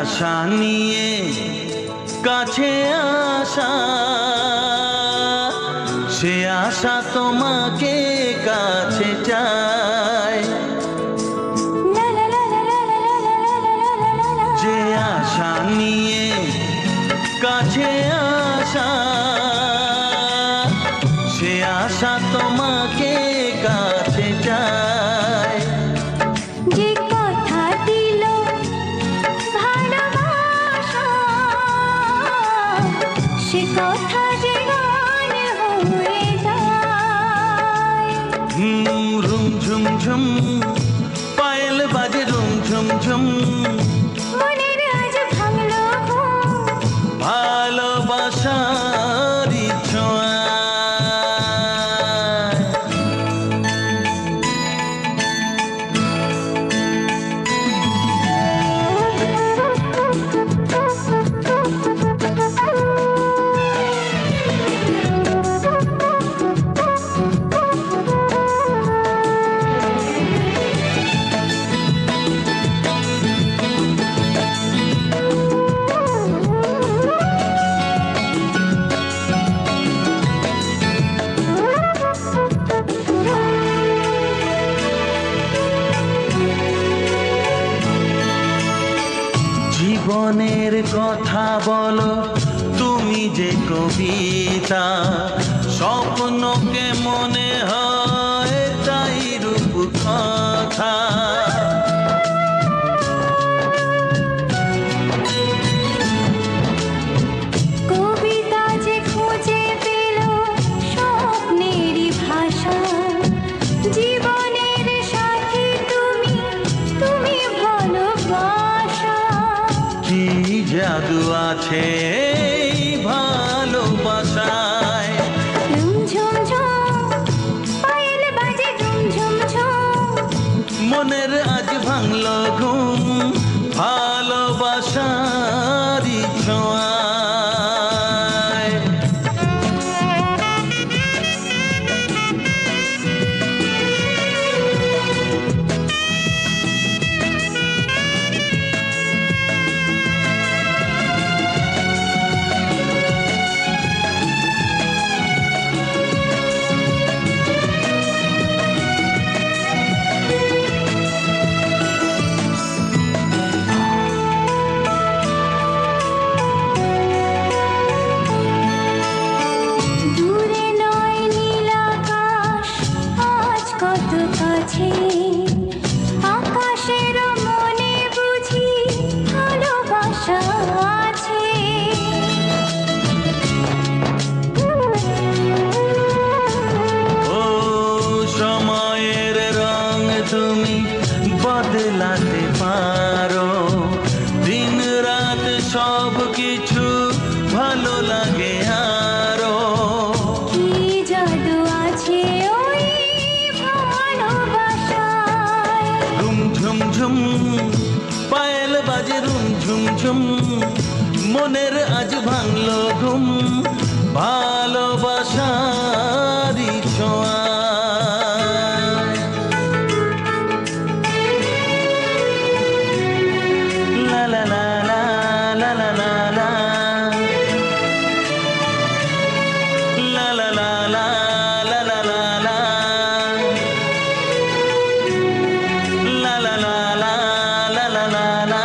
আশা নিয়ে কাছে আসা, সে আশা তোমাকে কাছে চায়। যে আশা নিয়ে কাছে আসা, সে আশা তোমাকে কাছে চায়। যে কথা দিল ভালোবাসা, সে কথা যে গান হয়ে যায়। রুম ঝুম ঝুম পায়েল বাজে, রুম ঝুম ঝুম মনের আজ ভাঙলো ঘুম, ভালোবাসারই ছোঁয়া। জীবনের কথা বলো তুমি যে কবিতা, স্বপ্নকে মনে হয় তাই রূপ কথা। কবিতা যে খুঁজে পেল স্বপ্নেরই ভাষা, জীবনের সাথী তুমি, তুমি ভালোবাসা। কি জাদু আছে এই ভালোবাসায়। রুম ঝুম ঝুম পায়েল বাজে, রুম ঝুম ঝুম মনের আজ ভাঙলো ঘুম, ভালোবাসারই ছোঁয়া। দূরে নয় নীল আকাশ আজ কত কাছে, আকাশের মনে বুঝি ভালোবাসা আছে। ও সময়ের রং তুমি বদলাতে পারো, দিন রাত সব কিছু ভালো লাগে আরো। কি জাদু আছে ওই ভালোবাসায়। রুম ঝুম ঝুম পায়েল বাজে, রুম ঝুম ঝুম মনের আজ ভাঙলো ঘুম, ভালোবাসারই ছোঁয়া। লা লা লা লা লা লা লা লা লা লা লা লা লা লা লা লা la la la la la la la la.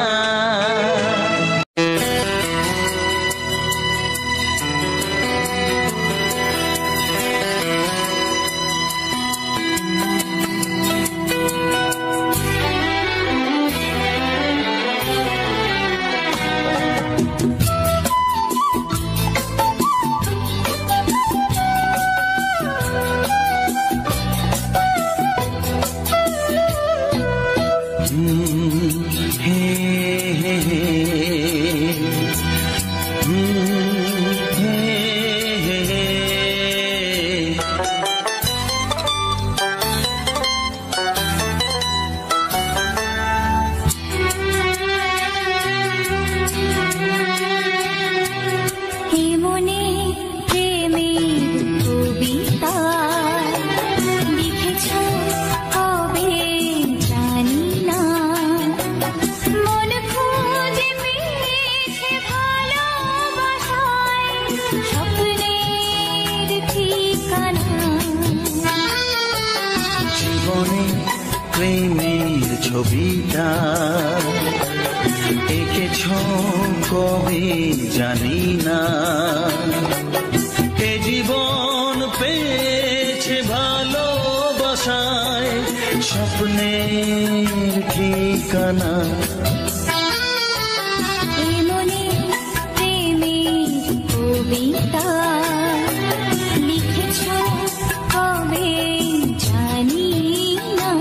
ছবিটা এঁকেছ কবে জানি না, এ জীবন পেয়েছে ভালোবাসায় স্বপ্নের ঠিকানা। এমনি প্রেমের কবিতা লিখেছ কবে জানি না।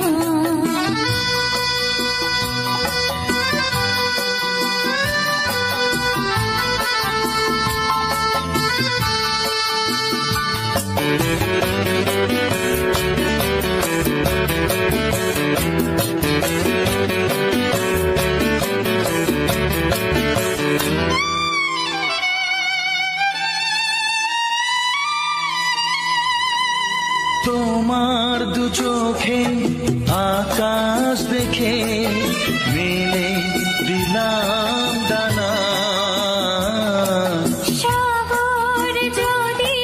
তোমার দু চোখে আকাশ দেখে মেলে দিলাম দানা। সাগর যদি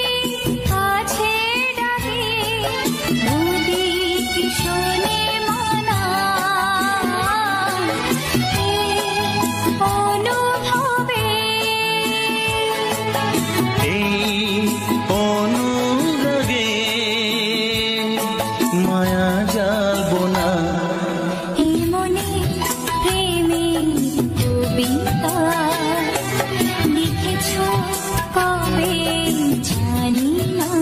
কাছে ডাকে নদী কি শোনে মানা। অনুভবে এই অনুরাগে মায়া জালবো না। এমনি প্রেমের কবিতা লিখেছ কবে জানি না।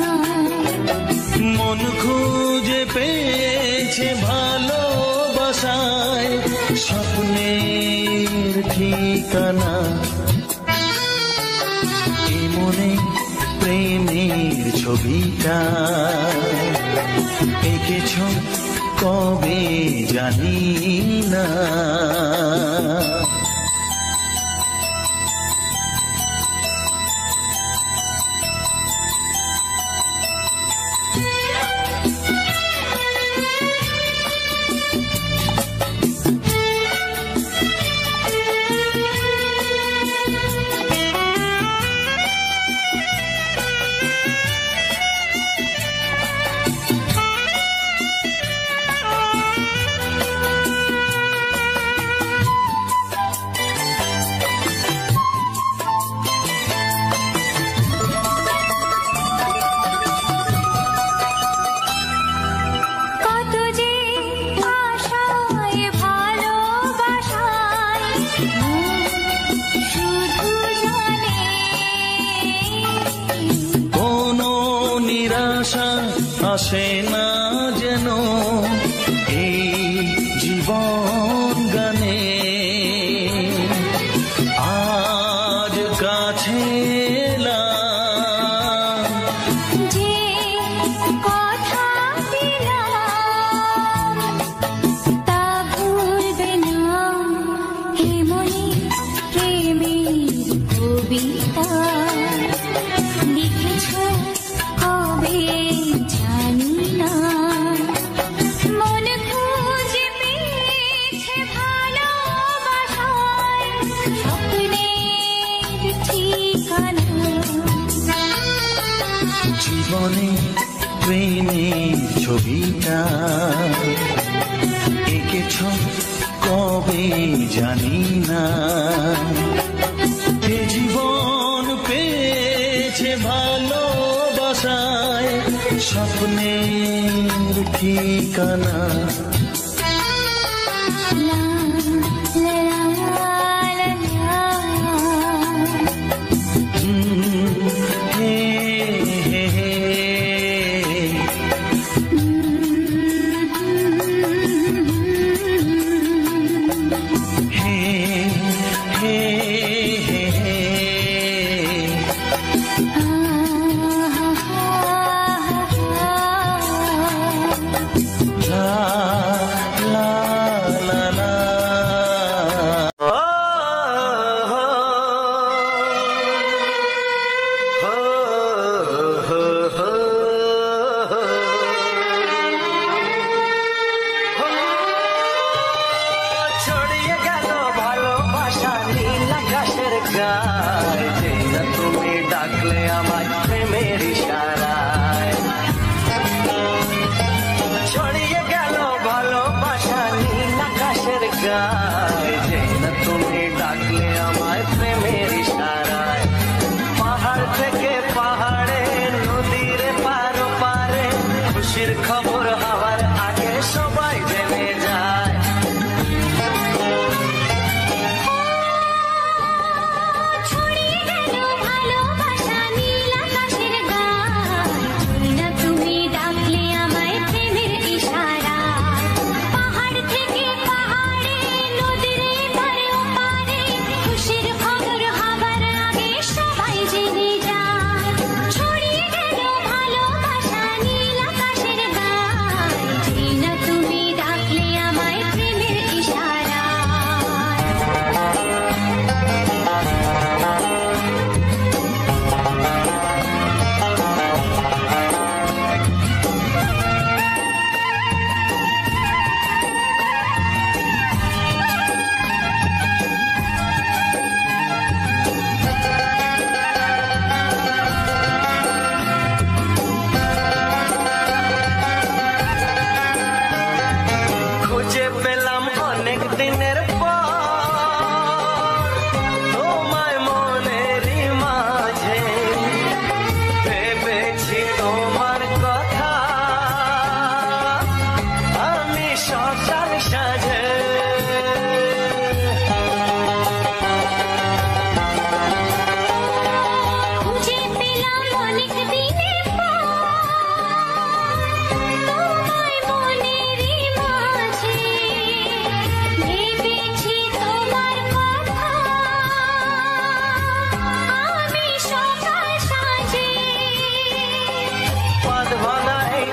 মন খুঁজে পেয়েছে ভালোবাসায় স্বপ্নের ঠিকানা। এ মনে প্রেমের ছবিটা এঁকেছ কবে জানি না। কত যে আশায় ভালোবাসায় শুধু জানে কোনো নিরাশা আসে না যেন এই জীবন গানে। আজ কাছে এলাম যে কথা দিলাম তা ভুলবে না। এমনি প্রেমের কবিতা লিখেছ কবে জানি না। মন খুঁজে পেয়েছে ভালোবাসায় স্বপ্নের ঠিকানা। জীবনে প্রেমের ছবিটা এঁকেছ কবে জানি না। এ জীবন পেয়েছে ভালোবাসায় স্বপ্নের ঠিকানা। লা লা লা লা হে হে হে হে হে হে হে লা লা লা লা। ছড়িয়ে গেল ভালো ডাকলে আমায় প্রেমের ইশারায়। পাহাড় থেকে পাহাড়ে নদীর পার পারে খুশির খবর হওয়ার আগে সবাই জেনে যায়।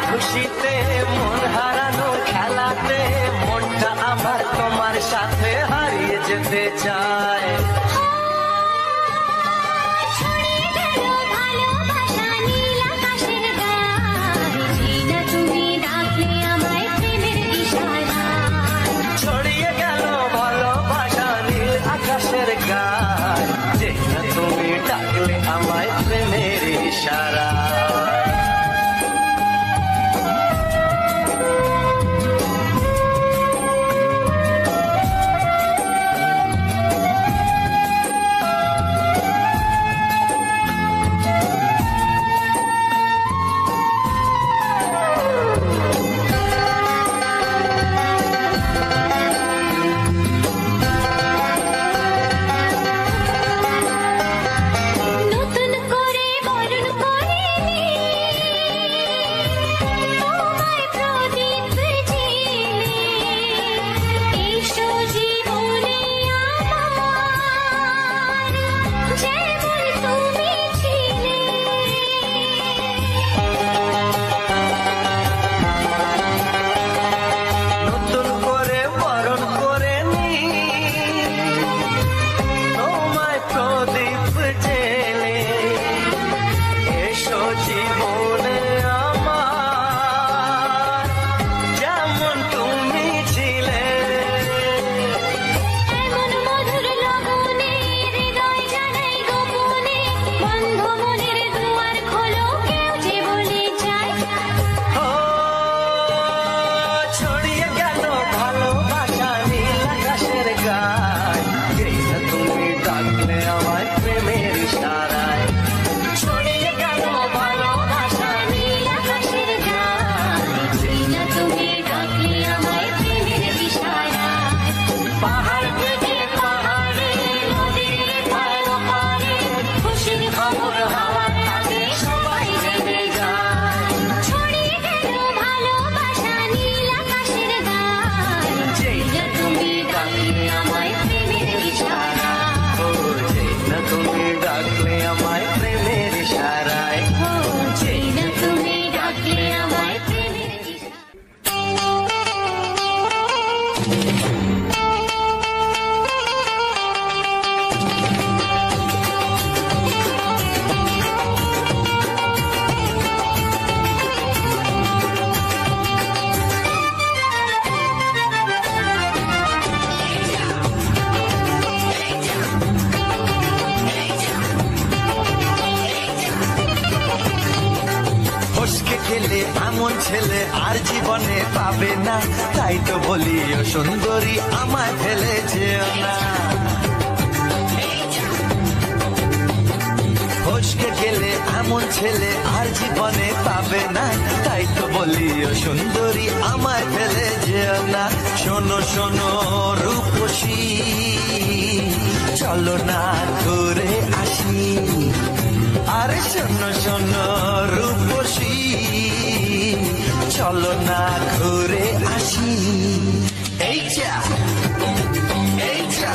খুশিতে মন হারানো খেলাতে মনটা আমার তোমার সাথে হারিয়ে যেতে চায়। ছড়িয়ে গেল ভালোবাসা নীল আকাশের গায়, যে না তুমি ডাকলে আমায় প্রেমের ইশারা। এমন ছেলে আর জীবনে পাবে না, তাই তো বলি ও সুন্দরী আমায় ফেলে যেও না। এমন ছেলে আর জীবনে পাবে না, তাই তো বলি ও সুন্দরী আমায় ফেলে যেও না। শোনো শোনো রূপসী, চলো না ঘুরে আসি। আরে শোনো শোনো রূপসী, চলো না ঘুরে আসি। এই যা এই যা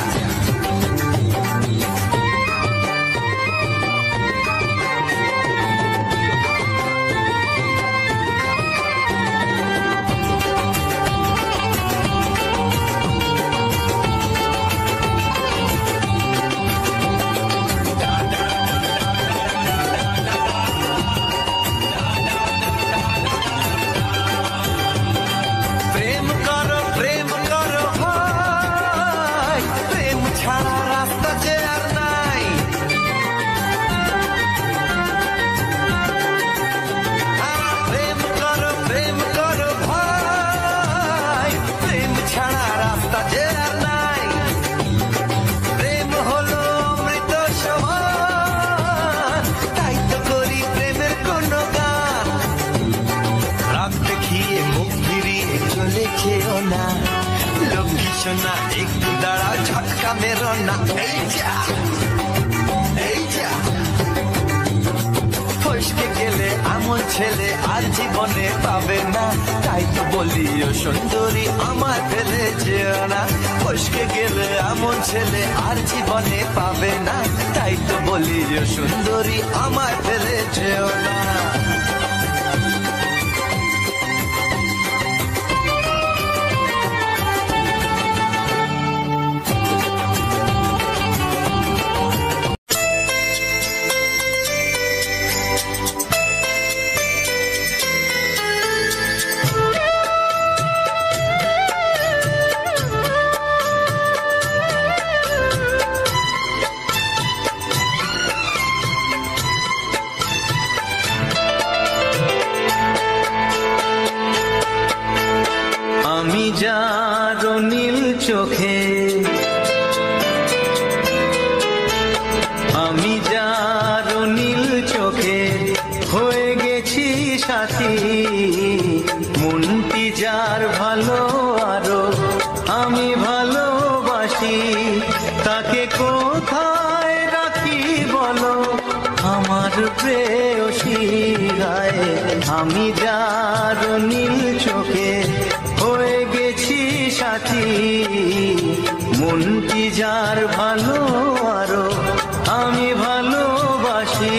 না, একটু দাঁড়াও ঝটকা মেরো না। এই যা এই যা ফসকে গেলে এমন ছেলে আর জীবনে পাবে না, তাই তো বলি ও সুন্দরী আমার ফেলে যেও না। ফসকে গেলে এমন ছেলে আর জীবনে পাবে না, তাই তো বলি ও সুন্দরী আমার ফেলে যেও না। আমি যার নীল চোখে, আমি যার নীল চোখে হয়ে গেছি সাথী। মনটি যার ভালো আরো আমি ভালোবাসি, তাকে কোথায় রাখি বলো আমার প্রেয়সী গায়ে। আমি যার নীল চোখে হয়ে গেছি সাথী, মনটি যার ভালো আরো আমি ভালোবাসি।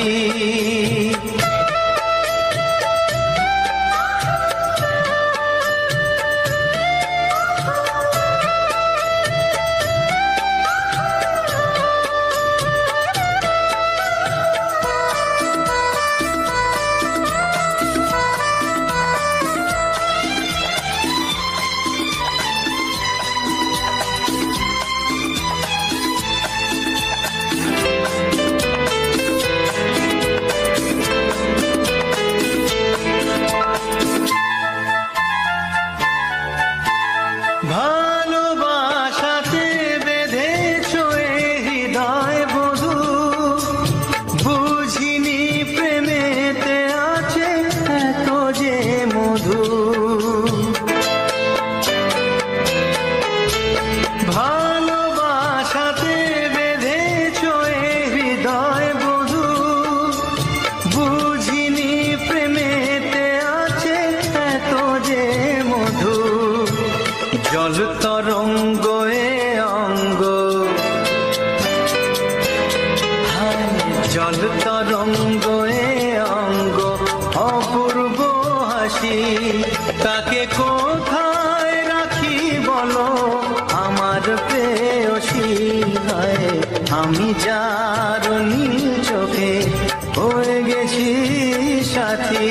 ভালোবাসাতে বেঁধেছ হৃদয় বধূ, বুঝিনি প্রেমেতে আছে এত যে মধু। ভালোবাসাতে বেঁধেছ হৃদয় বধূ, বুঝিনি প্রেমেতে আছে এত যে মধু। জল তরঙ্গ এ অঙ্গ, জল তরঙ্গ এ অঙ্গ অপূর্ব হাসি, তাকে কোথায় রাখি বলো আমার প্রেয়সী গায়ে। আমি যার নীল চোখে হয়ে গেছি সাথী।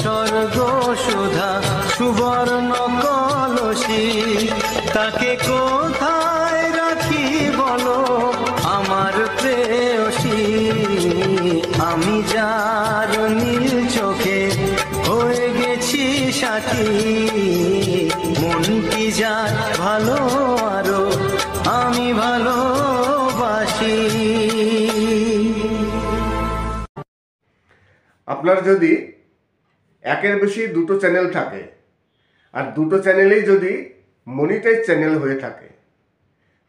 স্বর্গ সুধা সুবর্ণ কলসি, তাকে কোথায় রাখি বলো আমার প্রেয়সী। আমি যার নীল চোখে হয়ে গেছি সাথী, মনটি যার ভালো আরো আমি ভালোবাসি। আপনার যদি একের বেশি দুটো চ্যানেল থাকে আর দুটো চ্যানেলেই যদি মনিটাইজ চ্যানেল হয়ে থাকে,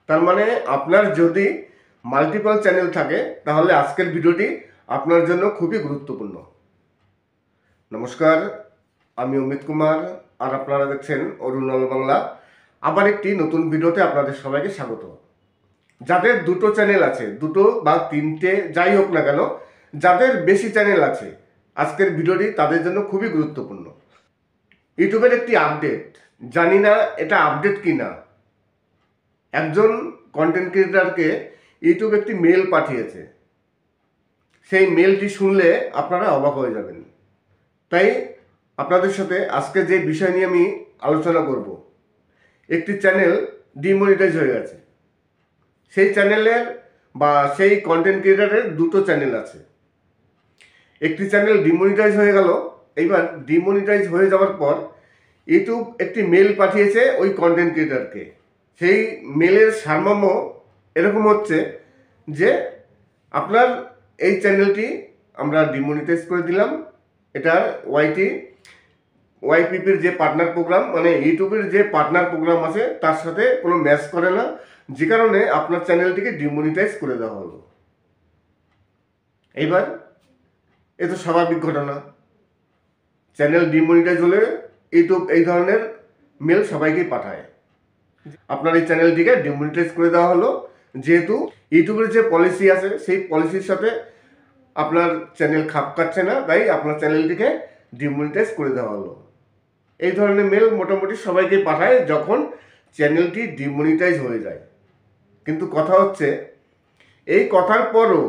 তার মানে আপনার যদি মাল্টিপল চ্যানেল থাকে, তাহলে আজকের ভিডিওটি আপনার জন্য খুবই গুরুত্বপূর্ণ। নমস্কার, আমি অমিত কুমার আর আপনারা দেখছেন অরুণাল বাংলা। আবার একটি নতুন ভিডিওতে আপনাদের সবাইকে স্বাগত। যাদের দুটো চ্যানেল আছে, দুটো বা তিনটে যাই হোক না কেন, যাদের বেশি চ্যানেল আছে, আজকের ভিডিওটি তাদের জন্য খুবই গুরুত্বপূর্ণ। ইউটিউবের একটি আপডেট, জানি না এটা আপডেট কি না, একজন কন্টেন্ট ক্রিয়েটরকে ইউটিউব একটি মেল পাঠিয়েছে। সেই মেলটি শুনলে আপনারা অবাক হয়ে যাবেন। তাই আপনাদের সাথে আজকে যে বিষয় নিয়ে আমি আলোচনা করব, একটি চ্যানেল ডিমনিটাইজ হয়ে গেছে। সেই চ্যানেলের বা সেই কন্টেন্ট ক্রিয়েটরের দুটো চ্যানেল আছে। একটি চ্যানেল ডিমনিটাইজ হয়ে গেল। এইবার ডিমনিটাইজ হয়ে যাওয়ার পর ইউটিউব একটি মেল পাঠিয়েছে ওই কন্টেন্ট ক্রিয়েটরকে। সেই মেলের সারমর্ম এরকম হচ্ছে যে আপনার এই চ্যানেলটি আমরা ডিমনিটাইজ করে দিলাম। এটার ওয়াইপিপির যে পার্টনার প্রোগ্রাম, মানে ইউটিউবের যে পার্টনার প্রোগ্রাম আছে তার সাথে কোনো ম্যাচ করে না, যে কারণে আপনার চ্যানেলটিকে ডিমনিটাইজ করে দেওয়া হলো। এইবার এ তো স্বাভাবিক ঘটনা। চ্যানেল ডিমনিটাইজ হলে ইউটিউব এই ধরনের মেল সবাইকেই পাঠায়। আপনার এই চ্যানেলটিকে ডিমনিটাইজ করে দেওয়া হলো, যেহেতু ইউটিউবের যে পলিসি আছে সেই পলিসির সাথে আপনার চ্যানেল খাপ খাচ্ছে না, তাই আপনার চ্যানেলটিকে ডিমনিটাইজ করে দেওয়া হলো। এই ধরনের মেল মোটামুটি সবাইকে পাঠায় যখন চ্যানেলটি ডিমনিটাইজ হয়ে যায়। কিন্তু কথা হচ্ছে, এই কথার পরও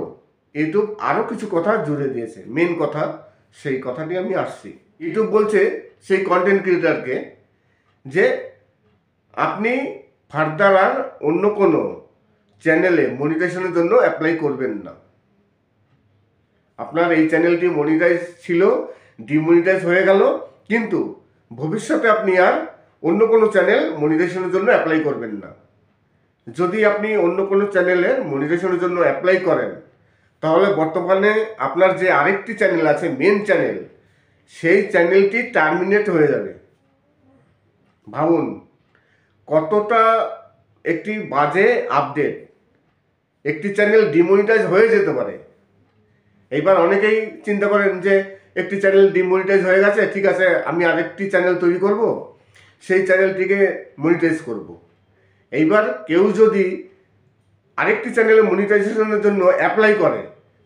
ইউটিউব আরও কিছু কথা জুড়ে দিয়েছে। মেন কথা, সেই কথাটি আমি আসছি। ইউটিউব বলছে সেই কন্টেন্ট ক্রিয়েটরকে যে আপনি ফার্দার আর অন্য কোনো চ্যানেলে মনিটাইজেশনের জন্য অ্যাপ্লাই করবেন না। আপনার এই চ্যানেলটি মনিটাইজ ছিল, ডিমনিটাইজ হয়ে গেল, কিন্তু ভবিষ্যতে আপনি আর অন্য কোনো চ্যানেল মনিটাইজেশনের জন্য অ্যাপ্লাই করবেন না। যদি আপনি অন্য কোনো চ্যানেলের মনিটাইজেশনের জন্য অ্যাপ্লাই করেন, তাহলে বর্তমানে আপনার যে আরেকটি চ্যানেল আছে, মেন চ্যানেল, সেই চ্যানেলটি টার্মিনেট হয়ে যাবে। ভাবুন কতটা একটি বাজে আপডেট। একটি চ্যানেল ডিমনিটাইজ হয়ে যেতে পারে। এইবার অনেকেই চিন্তা করেন যে একটি চ্যানেল ডিমনিটাইজ হয়ে গেছে, ঠিক আছে আমি আরেকটি চ্যানেল তৈরি করব, সেই চ্যানেলটিকে মনিটাইজ করব। এইবার কেউ যদি আরেকটি চ্যানেলে মনিটাইজেশনের জন্য অ্যাপ্লাই করে,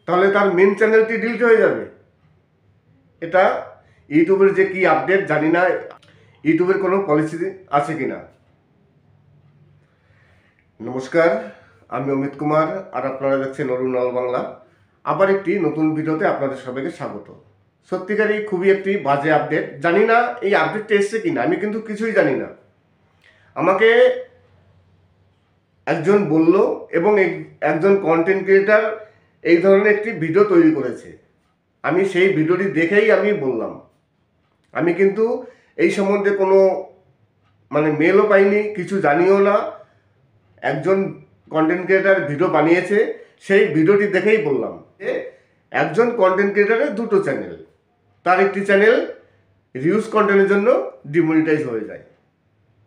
তাহলে তার মেন চ্যানেলটি ডিলিট হয়ে যাবে। এটা ইউটিউবের যে কি আপডেট জানি না, ইউটিউবের কোনো পলিসি আছে কিনা। নমস্কার, আমি অমিত কুমার আর আপনারা দেখছেন অরুণাল বাংলা। আবার একটি নতুন ভিডিওতে আপনাদের সবাইকে স্বাগত। সত্যিকারই খুবই একটি বাজে আপডেট। জানি না এই আপডেটটা এসছে কিনা, আমি কিন্তু কিছুই জানি না। আমাকে একজন বলল এবং একজন কন্টেন্ট ক্রিয়েটর এই ধরনের একটি ভিডিও তৈরি করেছে। আমি সেই ভিডিওটি দেখেই আমি বললাম। আমি কিন্তু এই সম্বন্ধে কোনো মেলও পাইনি, কিছু জানিও না। একজন কন্টেন্ট ক্রিয়েটর ভিডিও বানিয়েছে, সেই ভিডিওটি দেখেই বললাম যে একজন কন্টেন্ট ক্রিয়েটরের দুটো চ্যানেল, তার একটি চ্যানেল রিউজ কন্টেন্টের জন্য ডিমনিটাইজ হয়ে যায়।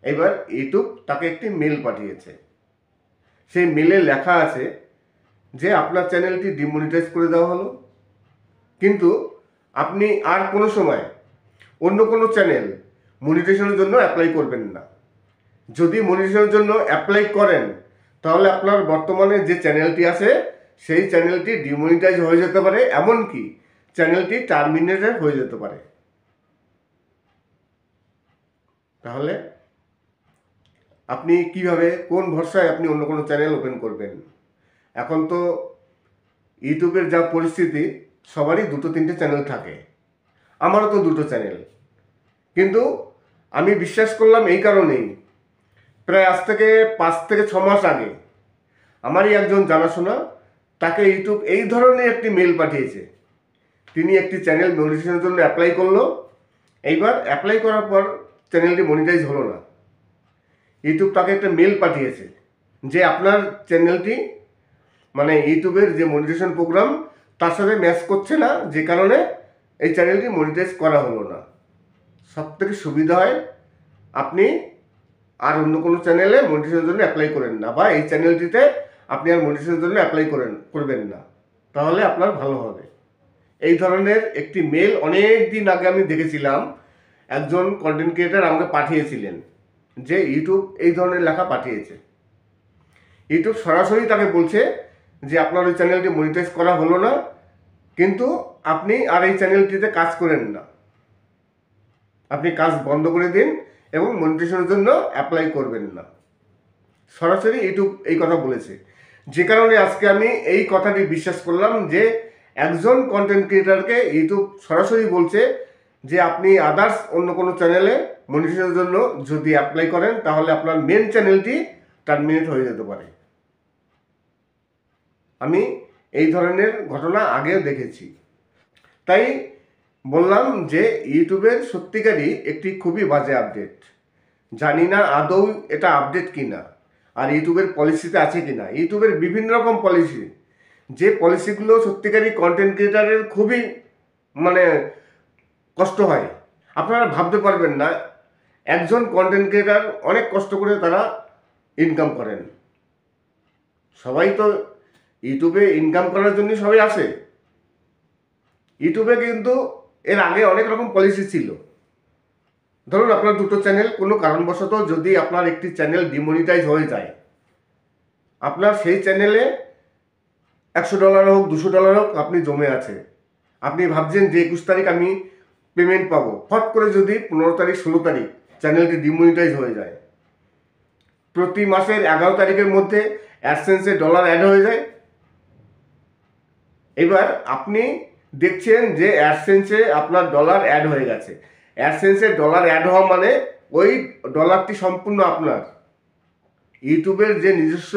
এবার ইউটিউব তাকে একটি মেল পাঠিয়েছে। সেই মেলে লেখা আছে যে আপনার চ্যানেলটি ডিমনিটাইজ করে দেওয়া হলো, কিন্তু আপনি আর কোনো সময় অন্য কোনো চ্যানেল মনিটাইজেশনের জন্য অ্যাপ্লাই করবেন না। যদি মনিটাইজেশনের জন্য অ্যাপ্লাই করেন, তাহলে আপনার বর্তমানে যে চ্যানেলটি আছে সেই চ্যানেলটি ডিমনিটাইজ হয়ে যেতে পারে, এমনকি চ্যানেলটি টার্মিনেটেড হয়ে যেতে পারে। তাহলে আপনি কিভাবে, কোন ভরসায় আপনি অন্য কোনো চ্যানেল ওপেন করবেন? এখন তো ইউটিউবের যা পরিস্থিতি, সবারই দুটো তিনটে চ্যানেল থাকে। আমারও তো দুটো চ্যানেল। কিন্তু আমি বিশ্বাস করলাম এই কারণেই, প্রায় আজ থেকে 5 থেকে 6 মাস আগে আমারই একজন জানাশোনা, তাকে ইউটিউব এই ধরনের একটি মেল পাঠিয়েছে। তিনি একটি চ্যানেল মনিটাইজেশনের জন্য অ্যাপ্লাই করলো। এইবার অ্যাপ্লাই করার পর চ্যানেলটি মনিটাইজ হলো না। ইউটিউব তাকে একটা মেল পাঠিয়েছে যে আপনার চ্যানেলটি মানে ইউটিউবের যে মনিটাইজেশন প্রোগ্রাম তার সাথে ম্যাচ করছে না, যে কারণে এই চ্যানেলটি মনিটাইজ করা হলো না। সব থেকে সুবিধা হয় আপনি আর অন্য কোনো চ্যানেলে মনিটাইজেশনের জন্য অ্যাপ্লাই করেন না, বা এই চ্যানেলটিতে আপনি আর মনিটাইজেশনের জন্য অ্যাপ্লাই করবেন না, তাহলে আপনার ভালো হবে। এই ধরনের একটি মেল অনেক দিন আগে আমি দেখেছিলাম, একজন কন্টেন্ট ক্রিয়েটার আমাকে পাঠিয়েছিলেন যে ইউটিউব এই ধরনের লেখা পাঠিয়েছে। ইউটিউব সরাসরি তাকে বলছে যে আপনার ওই চ্যানেলটি মনিটাইজ করা হলো না, কিন্তু আপনি আর এই চ্যানেলটিতে কাজ করেন না, আপনি কাজ বন্ধ করে দিন এবং মনিটাইজেশনের জন্য অ্যাপ্লাই করবেন না। সরাসরি ইউটিউব এই কথা বলেছে, যে কারণে আজকে আমি এই কথাটি বিশ্বাস করলাম যে একজন কন্টেন্ট ক্রিয়েটারকে ইউটিউব সরাসরি বলছে যে আপনি আদার্স অন্য কোনো চ্যানেলে মনিটাইজেশনের জন্য যদি অ্যাপ্লাই করেন তাহলে আপনার মেন চ্যানেলটি টার্মিনেট হয়ে যেতে পারে। আমি এই ধরনের ঘটনা আগেও দেখেছি, তাই বললাম যে ইউটিউবের সত্যিকারই একটি খুবই বাজে আপডেট। জানি না আদৌ এটা আপডেট কিনা, আর ইউটিউবের পলিসিতে আছে কিনা। ইউটিউবের বিভিন্ন রকম পলিসি, যে পলিসিগুলো সত্যিকারই কন্টেন্ট ক্রিয়েটারের খুবই মানে কষ্ট হয়। আপনারা ভাবতে পারবেন না, একজন কন্টেন্ট ক্রিয়েটার অনেক কষ্ট করে তারা ইনকাম করেন। সবাই তো ইউটিউবে ইনকাম করার জন্য সবাই আসে। ইউটিউবে কিন্তু এর আগে অনেক রকম পলিসি ছিল। ধরুন আপনার দুটো চ্যানেল, কোনো কারণবশত যদি আপনার একটি চ্যানেল ডিমনিটাইজ হয়ে যায়, আপনার সেই চ্যানেলে $100 হোক $200 হোক আপনি জমে আছে, আপনি ভাবছেন যে 21 তারিখ আমি পেমেন্ট পাবো, ফট করে যদি 15 তারিখ 16 তারিখ চ্যানেলটি ডিমনিটাইজ হয়ে যায়, প্রতি মাসের 11 তারিখের মধ্যে অ্যাডসেন্সে ডলার অ্যাড হয়ে যায়। এবার আপনি দেখছেন যে অ্যাডসেন্সে আপনার ডলার অ্যাড হয়ে গেছে। অ্যাডসেন্সে ডলার অ্যাড হওয়া মানে ওই ডলারটি সম্পূর্ণ আপনার। ইউটিউবের যে নিজস্ব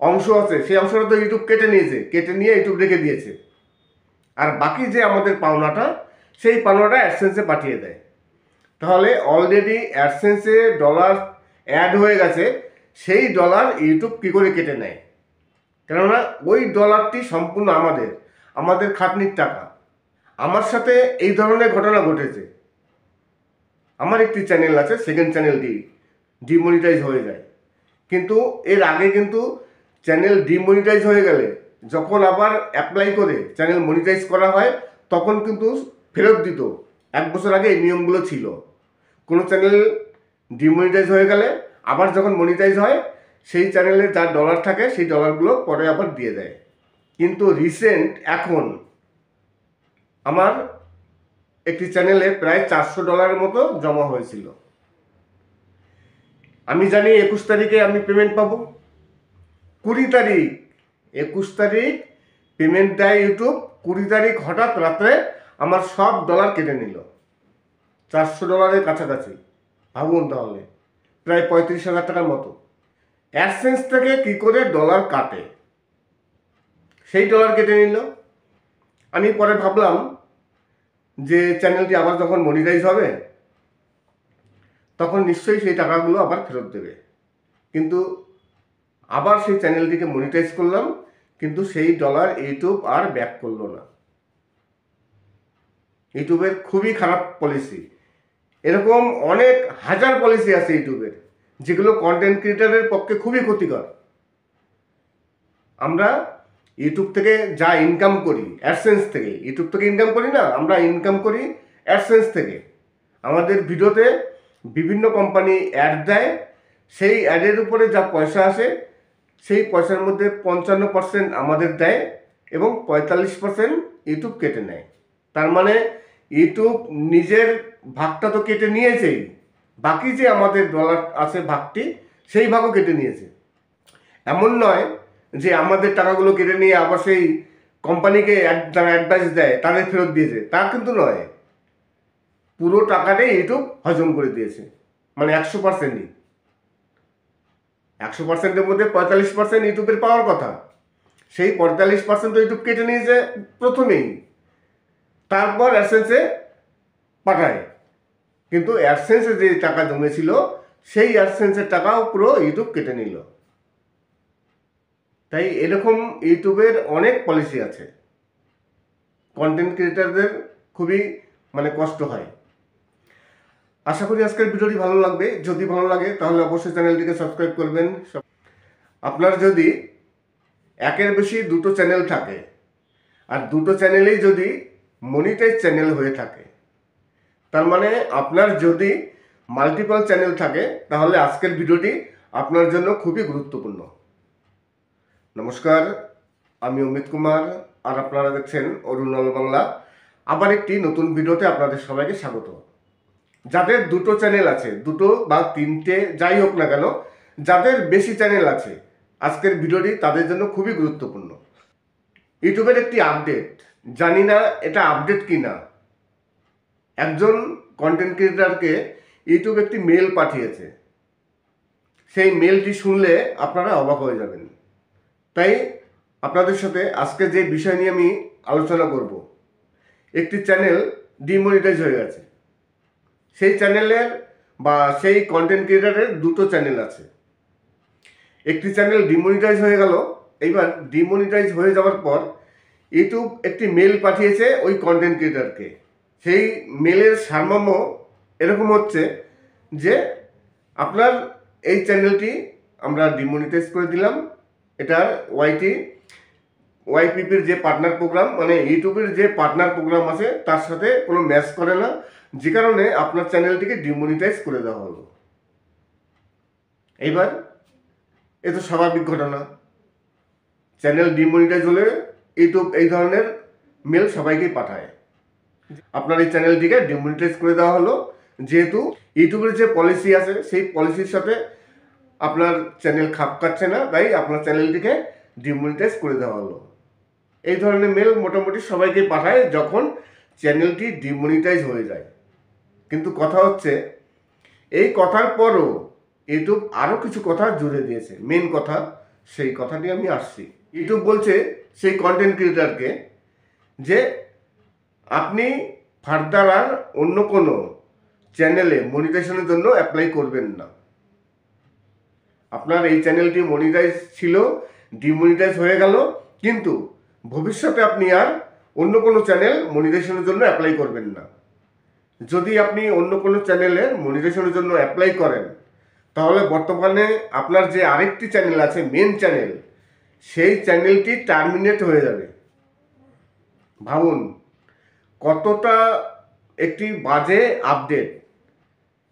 অংশ আছে সেই অংশটা তো ইউটিউব কেটে নিয়েছে, কেটে নিয়ে ইউটিউব রেখে দিয়েছে, আর বাকি যে আমাদের পাওনাটা সেই পাওনাটা অ্যাডসেন্সে পাঠিয়ে দেয়। তাহলে অলরেডি অ্যাডসেন্সে ডলার অ্যাড হয়ে গেছে, সেই ডলার ইউটিউব কী করে কেটে নেয়? কেননা ওই ডলারটি সম্পূর্ণ আমাদের খাটনির টাকা। আমার সাথে এই ধরনের ঘটনা ঘটেছে। আমার একটি চ্যানেল আছে, সেকেন্ড চ্যানেলটি ডিমনিটাইজ হয়ে যায়, কিন্তু এর আগে কিন্তু চ্যানেল ডিমনিটাইজ হয়ে গেলে যখন আবার অ্যাপ্লাই করে চ্যানেল মনিটাইজ করা হয় তখন কিন্তু ফেরত দিত। 1 বছর আগে এই নিয়মগুলো ছিল। কোনো চ্যানেল ডিমনিটাইজ হয়ে গেলে আবার যখন মনিটাইজ হয় সেই চ্যানেলে যার ডলার থাকে সেই ডলারগুলো পরে আবার দিয়ে দেয়। কিন্তু রিসেন্ট এখন আমার একটি চ্যানেলে প্রায় $400 মতো জমা হয়েছিল। আমি জানি 21 তারিখে আমি পেমেন্ট পাবো। 20 তারিখ 21 তারিখ পেমেন্ট দেয় ইউটিউব, 20 তারিখ হঠাৎ রাত্রে আমার সব ডলার কেটে নিল, $400 কাছাকাছি। ভাবুন তাহলে, প্রায় 35,000 টাকার মতো। অ্যাডসেন্স থেকে কী করে ডলার কাটে, সেই ডলার কেটে নিল। আমি পরে ভাবলাম যে চ্যানেলটি আবার যখন মনিটাইজ হবে তখন নিশ্চয়ই সেই টাকাগুলো আবার ফেরত দেবে। কিন্তু আবার সেই চ্যানেলটিকে মনিটাইজ করলাম, কিন্তু সেই ডলার ইউটিউব আর ব্যাক করলো না। ইউটিউবের খুবই খারাপ পলিসি। এরকম অনেক হাজার পলিসি আছে ইউটিউবের, যেগুলো কন্টেন্ট ক্রিয়েটারের পক্ষে খুবই ক্ষতিকর। আমরা ইউটিউব থেকে যা ইনকাম করি অ্যাডসেন্স থেকে, ইউটিউব থেকে ইনকাম করি না, আমরা ইনকাম করি অ্যাডসেন্স থেকে। আমাদের ভিডিওতে বিভিন্ন কোম্পানি অ্যাড দেয়, সেই অ্যাডের উপরে যা পয়সা আসে সেই পয়সার মধ্যে 55% আমাদের দেয় এবং 45% ইউটিউব কেটে নেয়। তার মানে ইউটিউব নিজের ভাগটা তো কেটে নিয়েছেই, বাকি যে আমাদের ডলার আছে ভাগটি, সেই ভাগও কেটে নিয়েছে। এমন নয় যে আমাদের টাকাগুলো কেটে নিয়ে আবার সেই কোম্পানিকে যারা অ্যাডভাইস দেয় তাদের ফেরত দিয়েছে, তা কিন্তু নয়। পুরো টাকাটাই ইউটিউব হজম করে দিয়েছে, মানে 100%ই। 100%-এর মধ্যে 45% ইউটিউবের পাওয়ার কথা, সেই 45% তো ইউটিউব কেটে নিয়েছে প্রথমেই, তারপর অ্যাডসেন্সে পাঠায়। কিন্তু অ্যাডসেন্সে যে টাকা জমেছিল সেই অ্যাডসেন্সের টাকাও পুরো ইউটিউব কেটে নিল। তাই এরকম ইউটিউবের অনেক পলিসি আছে, কন্টেন্ট ক্রিয়েটারদের খুবই মানে কষ্ট হয়। আশা করি আজকের ভিডিওটি ভালো লাগবে। যদি ভালো লাগে তাহলে অবশ্যই চ্যানেলটিকে সাবস্ক্রাইব করবেন। আপনার যদি একের বেশি দুটো চ্যানেল থাকে আর দুটো চ্যানেলেই যদি মনিটাইজ চ্যানেল হয়ে থাকে, তার মানে আপনার যদি মাল্টিপল চ্যানেল থাকে, তাহলে আজকের ভিডিওটি আপনার জন্য খুবই গুরুত্বপূর্ণ। নমস্কার, আমি অমিত কুমার আর আপনারা দেখছেন অরুণাল বাংলা। আবার একটি নতুন ভিডিওতে আপনাদের সবাইকে স্বাগত। যাদের দুটো চ্যানেল আছে, দুটো বা তিনটে যাই হোক না কেন, যাদের বেশি চ্যানেল আছে, আজকের ভিডিওটি তাদের জন্য খুবই গুরুত্বপূর্ণ। ইউটিউবের একটি আপডেট, জানি না এটা আপডেট কি না, একজন কন্টেন্ট ক্রিয়েটারকে ইউটিউব একটি মেল পাঠিয়েছে। সেই মেলটি শুনলে আপনারা অবাক হয়ে যাবেন। তাই আপনাদের সাথে আজকে যে বিষয় নিয়ে আমি আলোচনা করব, একটি চ্যানেল ডিমনিটাইজ হয়ে গেছে। সেই চ্যানেলের বা সেই কন্টেন্ট ক্রিয়েটারের দুটো চ্যানেল আছে। একটি চ্যানেল ডিমনিটাইজ হয়ে গেল। এইবার ডিমনিটাইজ হয়ে যাওয়ার পর ইউটিউব একটি মেল পাঠিয়েছে ওই কন্টেন্ট ক্রিয়েটারকে। সেই মেলের সারমর্ম এরকম হচ্ছে যে আপনার এই চ্যানেলটি আমরা ডিমনিটাইজ করে দিলাম। এটার ওয়াইপিপির যে পার্টনার প্রোগ্রাম, মানে ইউটিউবের যে পার্টনার প্রোগ্রাম আছে তার সাথে কোনো ম্যাচ করে না, যে কারণে আপনার চ্যানেলটিকে ডিমনিটাইজ করে দেওয়া হলো। এইবার এ তো স্বাভাবিক ঘটনা। চ্যানেল ডিমনিটাইজ হলে ইউটিউব এই ধরনের মেল সবাইকেই পাঠায়। আপনার এই চ্যানেলটিকে ডিমনিটাইজ করে দেওয়া হলো, যেহেতু ইউটিউবের যে পলিসি আছে সেই পলিসির সাথে আপনার চ্যানেল খাপ খাচ্ছে না, তাই আপনার চ্যানেলটিকে ডিমনিটাইজ করে দেওয়া হলো। এই ধরনের মেল মোটামুটি সবাইকে পাঠায় যখন চ্যানেলটি ডিমনিটাইজ হয়ে যায়। কিন্তু কথা হচ্ছে, এই কথার পরও ইউটিউব আরও কিছু কথা জুড়ে দিয়েছে। মেন কথা, সেই কথাটি আমি আসছি। ইউটিউব বলছে সেই কন্টেন্ট ক্রিয়েটারকে যে আপনি ফার্দার আর অন্য কোনো চ্যানেলে মনিটাইজেশনের জন্য অ্যাপ্লাই করবেন না। আপনার এই চ্যানেলটি মনিটাইজ ছিল, ডিমনিটাইজ হয়ে গেল, কিন্তু ভবিষ্যতে আপনি আর অন্য কোনো চ্যানেল মনিটাইজেশনের জন্য অ্যাপ্লাই করবেন না। যদি আপনি অন্য কোনো চ্যানেলের মনিটাইজেশনের জন্য অ্যাপ্লাই করেন, তাহলে বর্তমানে আপনার যে আরেকটি চ্যানেল আছে, মেন চ্যানেল, সেই চ্যানেলটি টার্মিনেট হয়ে যাবে। ভাবুন কতটা একটি বাজে আপডেট।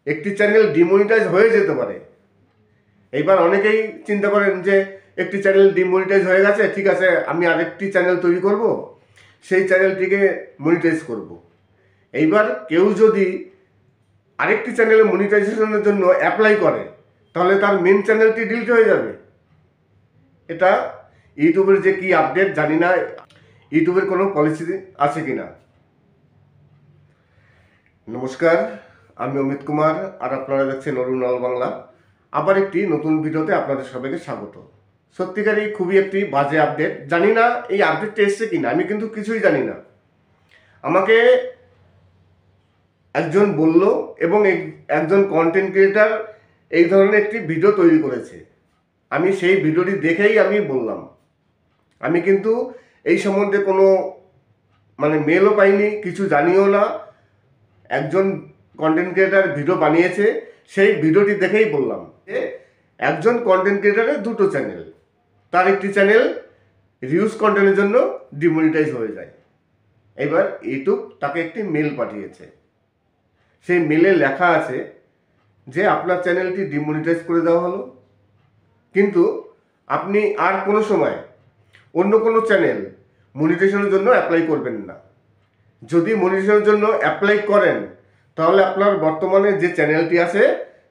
একটি চ্যানেল ডিমনিটাইজ হয়ে যেতে পারে। এইবার অনেকেই চিন্তা করেন যে একটি চ্যানেল ডিমনিটাইজ হয়ে গেছে, ঠিক আছে আমি আরেকটি চ্যানেল তৈরি করব, সেই চ্যানেলটিকে মনিটাইজ করব। এইবার কেউ যদি আরেকটি চ্যানেলে মনিটাইজেশনের জন্য অ্যাপ্লাই করে, তাহলে তার মেন চ্যানেলটি ডিলিট হয়ে যাবে। এটা ইউটিউবের যে কি আপডেট জানি না, ইউটিউবের কোনো পলিসি আছে কি না। নমস্কার, আমি অমিত কুমার আর আপনারা দেখছেন অরুণাল বাংলা। আবার একটি নতুন ভিডিওতে আপনাদের সবাইকে স্বাগত। সত্যিকারই খুবই একটি বাজে আপডেট। জানি না এই আপডেটটা এসছে কিনা, আমি কিন্তু কিছুই জানি না। আমাকে একজন বলল এবং একজন কন্টেন্ট ক্রিয়েটার এই ধরনের একটি ভিডিও তৈরি করেছে। আমি সেই ভিডিওটি দেখেই আমি বললাম। আমি কিন্তু এই সম্বন্ধে কোনো মানে মেলও পাইনি, কিছু জানিও না। একজন কন্টেন্ট ক্রিয়েটার ভিডিও বানিয়েছে, সেই ভিডিওটি দেখেই বললাম যে একজন কন্টেন্ট ক্রিয়েটারের দুটো চ্যানেল, তার একটি চ্যানেল রিউজ কন্টেন্টের জন্য ডিমনিটাইজ হয়ে যায়। এবার ইউটিউব তাকে একটি মেল পাঠিয়েছে। সেই মেলে লেখা আছে যে আপনার চ্যানেলটি ডিমনিটাইজ করে দেওয়া হলো, কিন্তু আপনি আর কোনো সময় অন্য কোনো চ্যানেল মনিটাইজেশনের জন্য অ্যাপ্লাই করবেন না। যদি মনিটাইজেশনের জন্য অ্যাপ্লাই করেন, তাহলে আপনার বর্তমানে যে চ্যানেলটি আছে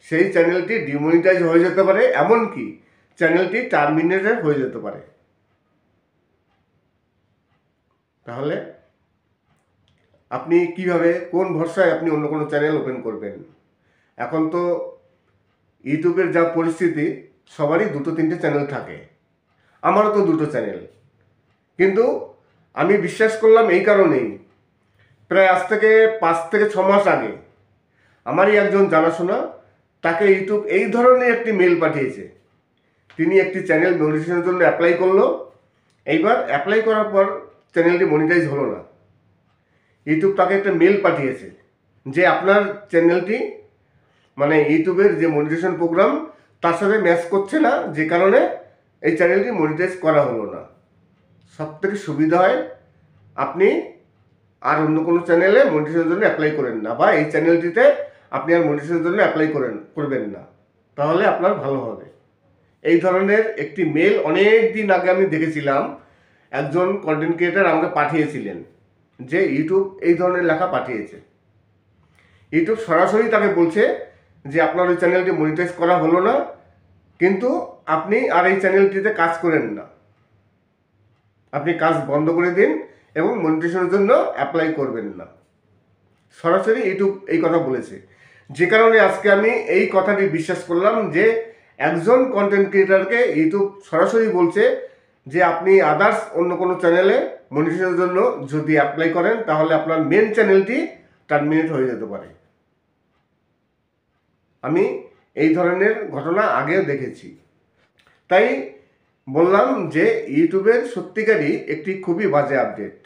সেই চ্যানেলটি ডিমনিটাইজ হয়ে যেতে পারে, এমনকি চ্যানেলটি টার্মিনেটেড হয়ে যেতে পারে। তাহলে আপনি কিভাবে কোন ভরসায় আপনি অন্য কোনো চ্যানেল ওপেন করবেন? এখন তো ইউটিউবের যা পরিস্থিতি, সবারই দুটো তিনটে চ্যানেল থাকে। আমারও তো দুটো চ্যানেল, কিন্তু আমি বিশ্বাস করলাম এই কারণেই, প্রায় আজ থেকে 5 থেকে 6 মাস আগে আমারই একজন জানাশোনা, তাকে ইউটিউব এই ধরনের একটি মেল পাঠিয়েছে। তিনি একটি চ্যানেল মনিটাইজেশনের জন্য অ্যাপ্লাই করলো। এইবার অ্যাপ্লাই করার পর চ্যানেলটি মনিটাইজ হলো না। ইউটিউব তাকে একটা মেল পাঠিয়েছে যে আপনার চ্যানেলটি মানে ইউটিউবের যে মনিটাইজেশন প্রোগ্রাম তার সাথে ম্যাচ করছে না, যে কারণে এই চ্যানেলটি মনিটাইজ করা হলো না। সব থেকে সুবিধা হয় আপনি আর অন্য কোনো চ্যানেলে মনিটাইজেশনের জন্য অ্যাপ্লাই করেন না, বা এই চ্যানেলটিতে আপনি আর মনিটাইজেশনের জন্য অ্যাপ্লাই করবেন না, তাহলে আপনার ভালো হবে। এই ধরনের একটি মেল অনেক দিন আগে আমি দেখেছিলাম, একজন কন্টেন্ট ক্রিয়েটার আমাকে পাঠিয়েছিলেন যে ইউটিউব এই ধরনের লেখা পাঠিয়েছে। ইউটিউব সরাসরি তাকে বলছে যে আপনার ওই চ্যানেলটি মনিটাইজ করা হলো না, কিন্তু আপনি আর এই চ্যানেলটিতে কাজ করেন না, আপনি কাজ বন্ধ করে দিন এবং মনিটাইজেশনের জন্য অ্যাপ্লাই করবেন না। সরাসরি ইউটিউব এই কথা বলেছে, যে কারণে আজকে আমি এই কথাটি বিশ্বাস করলাম যে একজন কন্টেন্ট ক্রিয়েটারকে ইউটিউব সরাসরি বলছে যে আপনি আদার্স অন্য কোনো চ্যানেলে মনিটাইজেশনের জন্য যদি অ্যাপ্লাই করেন তাহলে আপনার মেন চ্যানেলটি টার্মিনেট হয়ে যেতে পারে। আমি এই ধরনের ঘটনা আগেও দেখেছি, তাই বললাম যে ইউটিউবের সত্যিকারই একটি খুবই বাজে আপডেট।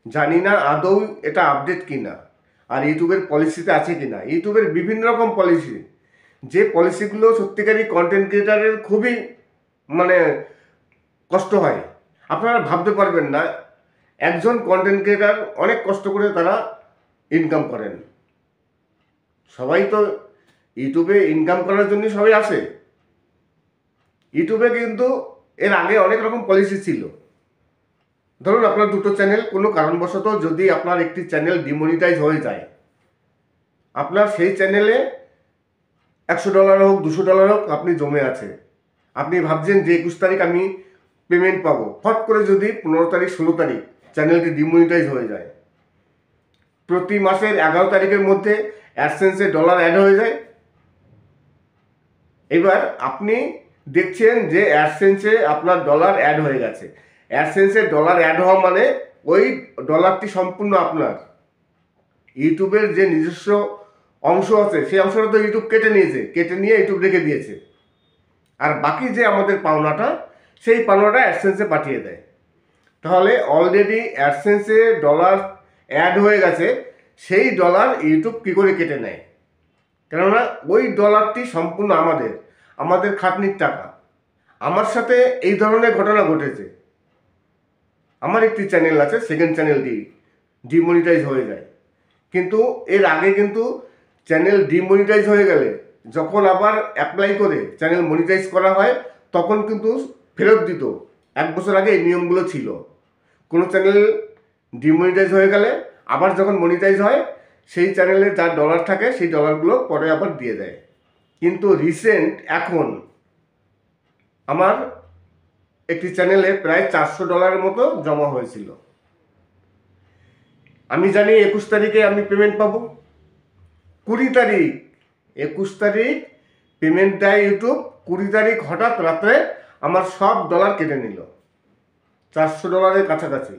জানি না আদৌ এটা আপডেট কিনা, আর ইউটিউবের পলিসিতে আছে কিনা। ইউটিউবের বিভিন্ন রকম পলিসি, যে পলিসিগুলো সত্যিকারই কন্টেন্ট ক্রিয়েটারের খুবই মানে কষ্ট হয়। আপনারা ভাবতে পারবেন না, একজন কন্টেন্ট ক্রিয়েটার অনেক কষ্ট করে তারা ইনকাম করেন। সবাই তো ইউটিউবে ইনকাম করার জন্য সবাই আসে। ইউটিউবে কিন্তু এর আগে অনেক রকম পলিসি ছিল। ধরুন আপনার দুটো চ্যানেল, কোনো কারণবশত যদি আপনার একটি চ্যানেল ডিমনিটাইজ হয়ে যায়, আপনার সেই চ্যানেলে $100 হোক $200 হোক আপনি জমে আছে, আপনি ভাবছেন যে 21 তারিখ আমি পেমেন্ট পাবো, ফট করে যদি 15 তারিখ 16 তারিখ চ্যানেলটি ডিমনিটাইজ হয়ে যায়, প্রতি মাসের 11 তারিখের মধ্যে অ্যাডসেন্সে ডলার অ্যাড হয়ে যায়। এবার আপনি দেখছেন যে অ্যাডসেন্সে আপনার ডলার অ্যাড হয়ে গেছে। অ্যাডসেন্সে ডলার অ্যাড হওয়া মানে ওই ডলারটি সম্পূর্ণ আপনার। ইউটিউবের যে নিজস্ব অংশ আছে সেই অংশটা তো ইউটিউব কেটে নিয়েছে, কেটে নিয়ে ইউটিউব রেখে দিয়েছে, আর বাকি যে আমাদের পাওনাটা সেই পাওনাটা অ্যাডসেন্সে পাঠিয়ে দেয়। তাহলে অলরেডি অ্যাডসেন্সে ডলার অ্যাড হয়ে গেছে, সেই ডলার ইউটিউব কী করে কেটে নেয়? কেননা ওই ডলারটি সম্পূর্ণ আমাদের খাটনির টাকা। আমার সাথে এই ধরনের ঘটনা ঘটেছে। আমার একটি চ্যানেল আছে, সেকেন্ড চ্যানেলটি ডিমনিটাইজ হয়ে যায়, কিন্তু এর আগে কিন্তু চ্যানেল ডিমনিটাইজ হয়ে গেলে যখন আবার অ্যাপ্লাই করে চ্যানেল মনিটাইজ করা হয় তখন কিন্তু ফেরত দিত। 1 বছর আগে এই নিয়মগুলো ছিল। কোনো চ্যানেল ডিমনিটাইজ হয়ে গেলে আবার যখন মনিটাইজ হয় সেই চ্যানেলে যা ডলার থাকে সেই ডলারগুলো পরে আবার দিয়ে দেয়। কিন্তু রিসেন্ট এখন আমার একটি চ্যানেলে প্রায় $400 মতো জমা হয়েছিল। আমি জানি 21 তারিখে আমি পেমেন্ট পাবো। 20 তারিখ 21 তারিখ পেমেন্ট দেয় ইউটিউব, 20 তারিখ হঠাৎ রাত্রে আমার সব ডলার কেটে নিল, $400 কাছাকাছি।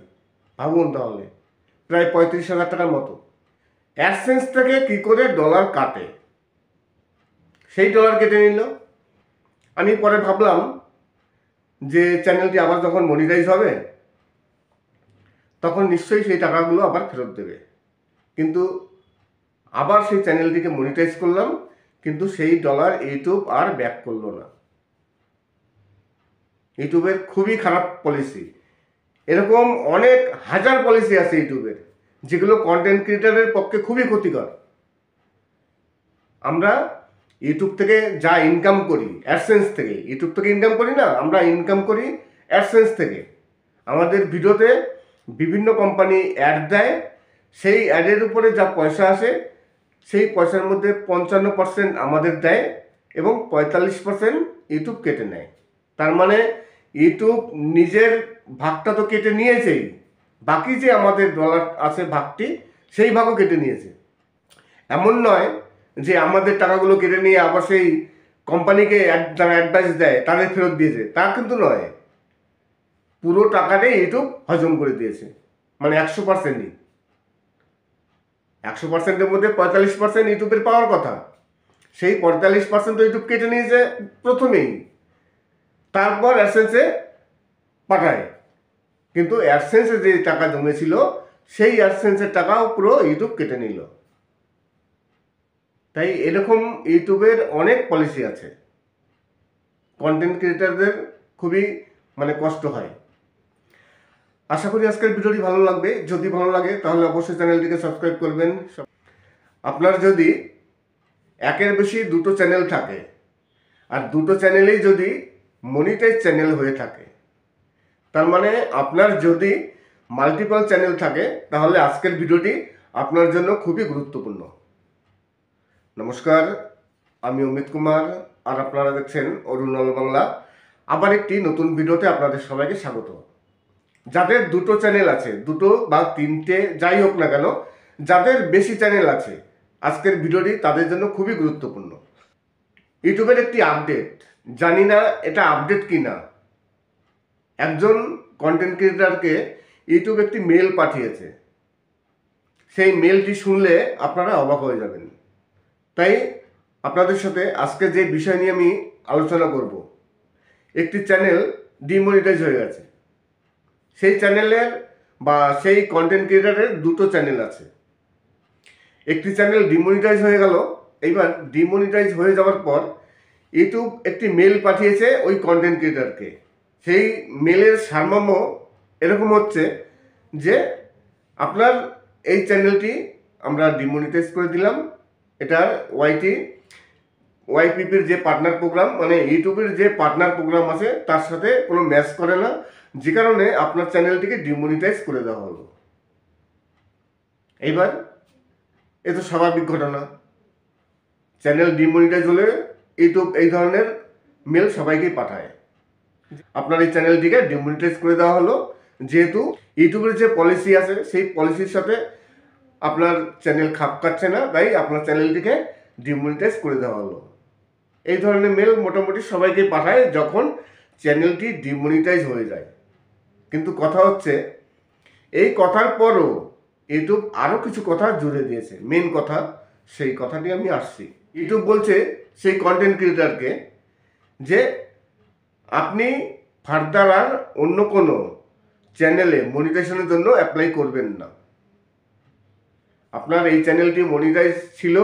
ভাবুন তাহলে, প্রায় 35,000 টাকার মতো। অ্যাডসেন্স থেকে কী করে ডলার কাটে, সেই ডলার কেটে নিল। আমি পরে ভাবলাম যে চ্যানেলটি আবার যখন মনিটাইজ হবে তখন নিশ্চয়ই সেই টাকাগুলো আবার ফেরত দেবে। কিন্তু আবার সেই চ্যানেলটিকে মনিটাইজ করলাম, কিন্তু সেই ডলার ইউটিউব আর ব্যাক করলো না। ইউটিউবের খুবই খারাপ পলিসি। এরকম অনেক হাজার পলিসি আছে ইউটিউবের, যেগুলো কন্টেন্ট ক্রিয়েটারের পক্ষে খুবই ক্ষতিকর। আমরা ইউটিউব থেকে যা ইনকাম করি অ্যাডসেন্স থেকে, ইউটিউব থেকে ইনকাম করি না, আমরা ইনকাম করি অ্যাডসেন্স থেকে। আমাদের ভিডিওতে বিভিন্ন কোম্পানি অ্যাড দেয়, সেই অ্যাডের উপরে যা পয়সা আসে সেই পয়সার মধ্যে 55% আমাদের দেয় এবং 45% ইউটিউব কেটে নেয়। তার মানে ইউটিউব নিজের ভাগটা তো কেটে নিয়েছেই, বাকি যে আমাদের ডলার আছে ভাগটি সেই ভাগও কেটে নিয়েছে। এমন নয় যে আমাদের টাকাগুলো কেটে নিয়ে আবার সেই কোম্পানিকে যারা অ্যাডভাইস দেয় তাদের ফেরত দিয়েছে, তা কিন্তু নয়। পুরো টাকাটাই ইউটিউব হজম করে দিয়েছে, মানে 100%ই। 100%-এর মধ্যে 45% ইউটিউবের পাওয়ার কথা, সেই 45% তো ইউটিউব কেটে নিয়েছে প্রথমেই, তারপর অ্যাডসেন্সে পাঠায়। কিন্তু অ্যাডসেন্সে যে টাকা জমেছিল সেই অ্যাডসেন্সের টাকাও পুরো ইউটিউব কেটে নিল। তাই এরকম ইউটিউবের অনেক পলিসি আছে, কন্টেন্ট ক্রিয়েটারদের খুবই কষ্ট হয়। আশা করি আজকের ভিডিওটি ভালো লাগবে। যদি ভালো লাগে তাহলে অবশ্যই চ্যানেলটিকে সাবস্ক্রাইব করবেন। আপনার যদি একের বেশি দুটো চ্যানেল থাকে আর দুটো চ্যানেলেই যদি মনিটাইজ চ্যানেল হয়ে থাকে, তার মানে আপনার যদি মাল্টিপল চ্যানেল থাকে, তাহলে আজকের ভিডিওটি আপনার জন্য খুবই গুরুত্বপূর্ণ। নমস্কার, আমি অমিত কুমার আর আপনারা দেখছেন অরুণাল বাংলা। আবার একটি নতুন ভিডিওতে আপনাদের সবাইকে স্বাগত। যাদের দুটো চ্যানেল আছে, দুটো বা তিনটে যাই হোক না কেন, যাদের বেশি চ্যানেল আছে, আজকের ভিডিওটি তাদের জন্য খুবই গুরুত্বপূর্ণ। ইউটিউবের একটি আপডেট, জানি না এটা আপডেট কি না, একজন কন্টেন্ট ক্রিয়েটারকে ইউটিউব একটি মেল পাঠিয়েছে। সেই মেলটি শুনলে আপনারা অবাক হয়ে যাবেন। তাই আপনাদের সাথে আজকে যে বিষয় নিয়ে আমি আলোচনা করব, একটি চ্যানেল ডিমনিটাইজ হয়ে গেছে। সেই চ্যানেলের বা সেই কন্টেন্ট ক্রিয়েটারের দুটো চ্যানেল আছে। একটি চ্যানেল ডিমনিটাইজ হয়ে গেল। এইবার ডিমনিটাইজ হয়ে যাওয়ার পর ইউটিউব একটি মেল পাঠিয়েছে ওই কন্টেন্ট ক্রিয়েটারকে। সেই মেলের সারমর্ম এরকম হচ্ছে যে আপনার এই চ্যানেলটি আমরা ডিমনিটাইজ করে দিলাম। এটার ওয়াইপিপির যে পার্টনার প্রোগ্রাম, মানে ইউটিউবের যে পার্টনার প্রোগ্রাম আছে তার সাথে কোনো ম্যাচ করে না, যে কারণে আপনার চ্যানেলটিকে ডিমনিটাইজ করে দেওয়া হলো। এইবার এ তো স্বাভাবিক ঘটনা। চ্যানেল ডিমনিটাইজ হলে ইউটিউব এই ধরনের মেল সবাইকেই পাঠায়। আপনার এই চ্যানেলটিকে ডিমনিটাইজ করে দেওয়া হলো, যেহেতু ইউটিউবের যে পলিসি আছে সেই পলিসির সাথে আপনার চ্যানেল খাপ খাচ্ছে না, তাই আপনার চ্যানেলটিকে ডিমনিটাইজ করে দেওয়া হলো। এই ধরনের মেল মোটামুটি সবাইকে পাঠায় যখন চ্যানেলটি ডিমনিটাইজ হয়ে যায়। কিন্তু কথা হচ্ছে, এই কথার পরও ইউটিউব আরও কিছু কথা জুড়ে দিয়েছে। মেন কথা, সেই কথাটি আমি আসছি। ইউটিউব বলছে সেই কন্টেন্ট ক্রিয়েটারকে যে আপনি ফার্দার আর অন্য কোনো চ্যানেলে মনিটাইজেশনের জন্য অ্যাপ্লাই করবেন না। আপনার এই চ্যানেলটি মনিটাইজ ছিল,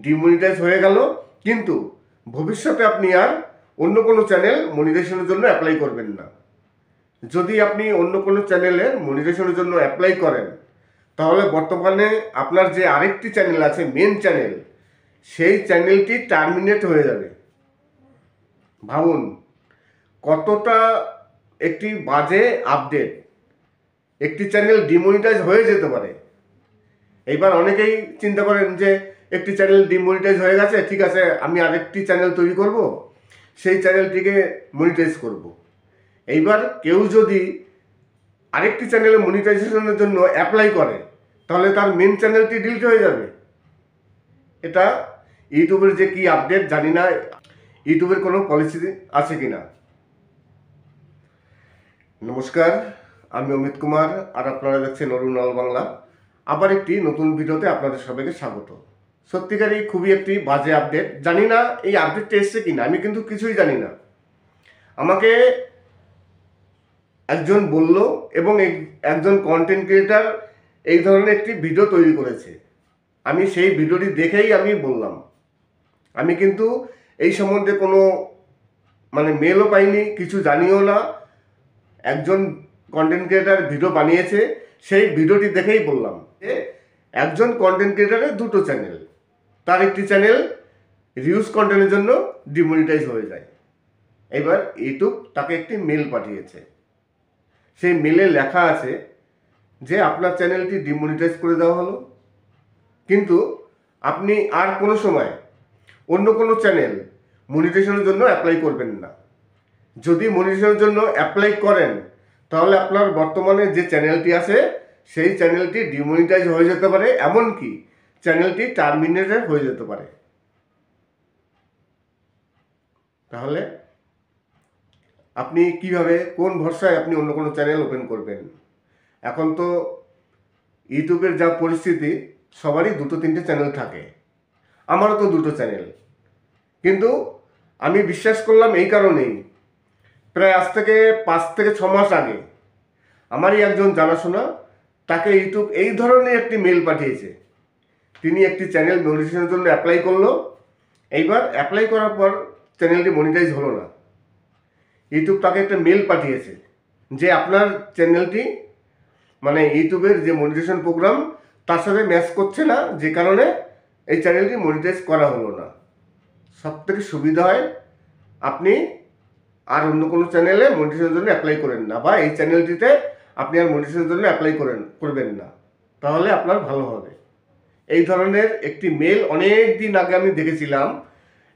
ডিমনিটাইজ হয়ে গেল, কিন্তু ভবিষ্যতে আপনি আর অন্য কোনো চ্যানেল মনিটাইজেশনের জন্য অ্যাপ্লাই করবেন না। যদি আপনি অন্য কোনো চ্যানেলের মনিটাইজেশনের জন্য অ্যাপ্লাই করেন, তাহলে বর্তমানে আপনার যে আরেকটি চ্যানেল আছে, মেন চ্যানেল, সেই চ্যানেলটি টার্মিনেট হয়ে যাবে। ভাবুন কতটা একটি বাজে আপডেট। একটি চ্যানেল ডিমনিটাইজ হয়ে যেতে পারে। এইবার অনেকেই চিন্তা করেন যে একটি চ্যানেল ডিমনিটাইজ হয়ে গেছে, ঠিক আছে আমি আরেকটি চ্যানেল তৈরি করব, সেই চ্যানেলটিকে মনিটাইজ করব। এইবার কেউ যদি আরেকটি চ্যানেলে মনিটাইজেশনের জন্য অ্যাপ্লাই করে, তাহলে তার মেন চ্যানেলটি ডিলিট হয়ে যাবে। এটা ইউটিউবের যে কি আপডেট জানি না, ইউটিউবের কোনো পলিসি আছে কি না। নমস্কার, আমি অমিত কুমার আর আপনারা দেখছেন অরুণাল বাংলা। আবার একটি নতুন ভিডিওতে আপনাদের সবাইকে স্বাগত। সত্যিকারই খুবই একটি বাজে আপডেট। জানি না এই আপডেটটা এসছে কিনা, আমি কিন্তু কিছুই জানি না। আমাকে একজন বলল এবং একজন কন্টেন্ট ক্রিয়েটার এই ধরনের একটি ভিডিও তৈরি করেছে। আমি সেই ভিডিওটি দেখেই আমি বললাম। আমি কিন্তু এই সম্বন্ধে কোনো মেলও পাইনি, কিছু জানিও না। একজন কন্টেন্ট ক্রিয়েটার ভিডিও বানিয়েছে, সেই ভিডিওটি দেখেই বললাম যে একজন কন্টেন্ট ক্রিয়েটারের দুটো চ্যানেল, তার একটি চ্যানেল রিউজ কন্টেন্টের জন্য ডিমনিটাইজ হয়ে যায়। এবার ইউটিউব তাকে একটি মেল পাঠিয়েছে। সেই মেলে লেখা আছে যে আপনার চ্যানেলটি ডিমনিটাইজ করে দেওয়া হলো, কিন্তু আপনি আর কোনো সময় অন্য কোনো চ্যানেল মনিটাইজেশনের জন্য অ্যাপ্লাই করবেন না। যদি মনিটাইজেশনের জন্য অ্যাপ্লাই করেন, তাহলে আপনার বর্তমানে যে চ্যানেলটি আছে সেই চ্যানেলটি ডিমনিটাইজ হয়ে যেতে পারে, এমনকি চ্যানেলটি টার্মিনেটেড হয়ে যেতে পারে। তাহলে আপনি কিভাবে, কোন ভরসায় আপনি অন্য কোনো চ্যানেল ওপেন করবেন? এখন তো ইউটিউবের যা পরিস্থিতি, সবারই 2-3টে চ্যানেল থাকে। আমারও তো 2টো চ্যানেল, কিন্তু আমি বিশ্বাস করলাম এই কারণেই, প্রায় আজ থেকে 5 থেকে 6 মাস আগে আমারই একজন জানাশোনা, তাকে ইউটিউব এই ধরনের একটি মেল পাঠিয়েছে। তিনি একটি চ্যানেল মনিটাইজেশনের জন্য অ্যাপ্লাই করলো। এইবার অ্যাপ্লাই করার পর চ্যানেলটি মনিটাইজ হলো না। ইউটিউব তাকে একটা মেল পাঠিয়েছে যে আপনার চ্যানেলটি মানে ইউটিউবের যে মনিটাইজেশন প্রোগ্রাম তার সাথে ম্যাচ করছে না, যে কারণে এই চ্যানেলটি মনিটাইজ করা হলো না। সব থেকে সুবিধা হয় আপনি আর অন্য কোনো চ্যানেলে মনিটাইজেশনের জন্য অ্যাপ্লাই করেন না, বা এই চ্যানেলটিতে আপনি আর মনিটাইজেশনের জন্য অ্যাপ্লাই করবেন না, তাহলে আপনার ভালো হবে। এই ধরনের একটি মেল অনেক দিন আগে আমি দেখেছিলাম,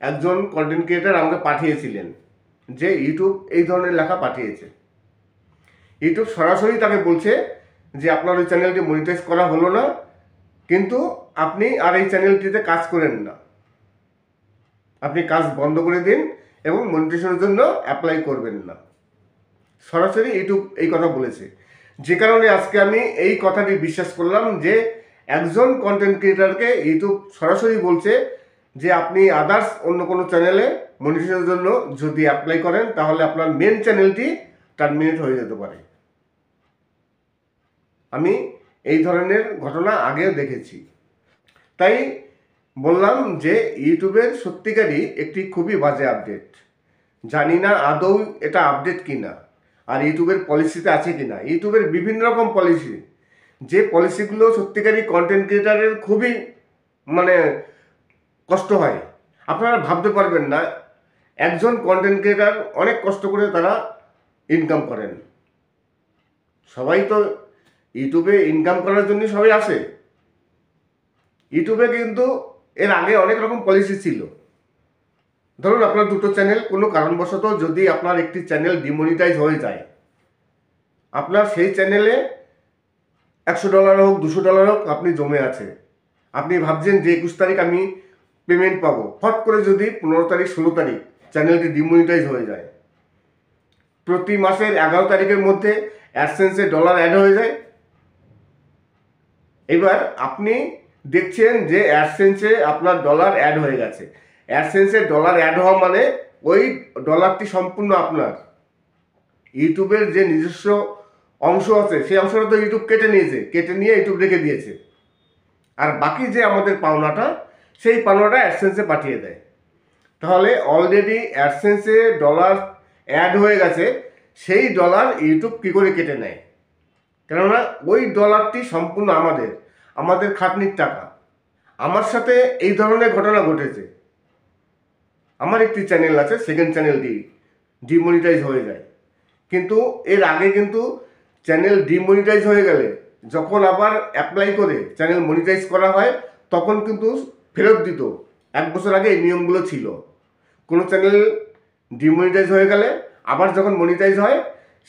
একজন কন্টেন্ট ক্রিয়েটার আমাকে পাঠিয়েছিলেন যে ইউটিউব এই ধরনের লেখা পাঠিয়েছে। ইউটিউব সরাসরি তাকে বলছে যে আপনার ওই চ্যানেলটি মনিটাইজ করা হলো না, কিন্তু আপনি আর এই চ্যানেলটিতে কাজ করেন না, আপনি কাজ বন্ধ করে দিন এবং মনিটাইজেশনের জন্য অ্যাপ্লাই করবেন না। সরাসরি ইউটিউব এই কথা বলেছে, যে কারণে আজকে আমি এই কথাটি বিশ্বাস করলাম যে একজন কন্টেন্ট ক্রিয়েটারকে ইউটিউব সরাসরি বলছে যে আপনি আদার্স অন্য কোনো চ্যানেলে মনিটাইজেশনের জন্য যদি অ্যাপ্লাই করেন তাহলে আপনার মেন চ্যানেলটি টার্মিনেট হয়ে যেতে পারে। আমি এই ধরনের ঘটনা আগেও দেখেছি, তাই বললাম যে ইউটিউবের সত্যিকারই একটি খুবই বাজে আপডেট। জানি না আদৌ এটা আপডেট কিনা, আর ইউটিউবের পলিসিতে আছে কিনা। ইউটিউবের বিভিন্ন রকম পলিসি, যে পলিসিগুলো সত্যিকারই কন্টেন্ট ক্রিয়েটারের খুবই মানে কষ্ট হয়। আপনারা ভাবতে পারবেন না, একজন কন্টেন্ট ক্রিয়েটার অনেক কষ্ট করে তারা ইনকাম করেন। সবাই তো ইউটিউবে ইনকাম করার জন্য সবাই আসে। ইউটিউবে কিন্তু এর আগে অনেক রকম পলিসি ছিল। ধরুন আপনার 2টো চ্যানেল, কোনো কারণবশত যদি আপনার একটি চ্যানেল ডিমনিটাইজ হয়ে যায়, আপনার সেই চ্যানেলে $100 হোক $200 হোক আপনি জমে আছে, আপনি ভাবছেন যে 21 তারিখ আমি পেমেন্ট পাবো, ফট করে যদি 15 তারিখ 16 তারিখ চ্যানেলটি ডিমনিটাইজ হয়ে যায়, প্রতি মাসের 11 তারিখের মধ্যে অ্যাডসেন্সে ডলার অ্যাড হয়ে যায়। এবার আপনি দেখছেন যে অ্যাডসেন্সে আপনার ডলার অ্যাড হয়ে গেছে। অ্যাডসেন্সে ডলার অ্যাড হওয়া মানে ওই ডলারটি সম্পূর্ণ আপনার। ইউটিউবের যে নিজস্ব অংশ আছে সেই অংশটা তো ইউটিউব কেটে নিয়েছে, কেটে নিয়ে ইউটিউব রেখে দিয়েছে, আর বাকি যে আমাদের পাওনাটা সেই পাওনাটা অ্যাডসেন্সে পাঠিয়ে দেয়। তাহলে অলরেডি অ্যাডসেন্সে ডলার অ্যাড হয়ে গেছে, সেই ডলার ইউটিউব কী করে কেটে নেয়? কেননা ওই ডলারটি সম্পূর্ণ আমাদের খাটনির টাকা। আমার সাথে এই ধরনের ঘটনা ঘটেছে। আমার একটি চ্যানেল আছে, সেকেন্ড চ্যানেলটি ডিমনিটাইজ হয়ে যায়, কিন্তু এর আগে কিন্তু চ্যানেল ডিমনিটাইজ হয়ে গেলে যখন আবার অ্যাপ্লাই করে চ্যানেল মনিটাইজ করা হয় তখন কিন্তু ফেরত দিত। 1 বছর আগে এই নিয়মগুলো ছিল। কোনো চ্যানেল ডিমনিটাইজ হয়ে গেলে আবার যখন মনিটাইজ হয়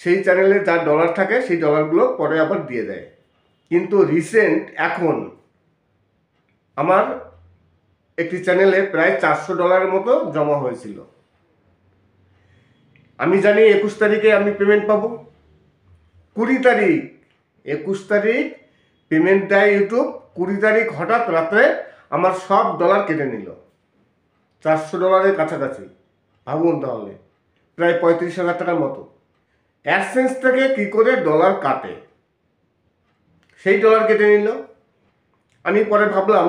সেই চ্যানেলে যা ডলার থাকে সেই ডলারগুলো পরে আবার দিয়ে দেয়। কিন্তু রিসেন্ট এখন আমার একটি চ্যানেলে প্রায় $400 মতো জমা হয়েছিল। আমি জানি 21 তারিখে আমি পেমেন্ট পাবো। 20 তারিখ 21 তারিখ পেমেন্ট দেয় ইউটিউব, 20 তারিখ হঠাৎ রাত্রে আমার সব ডলার কেটে নিল, $400 কাছাকাছি। ভাবুন তাহলে, প্রায় 35,000 টাকার মতো। অ্যাডসেন্স থেকে কী করে ডলার কাটে, সেই ডলার কেটে নিল। আমি পরে ভাবলাম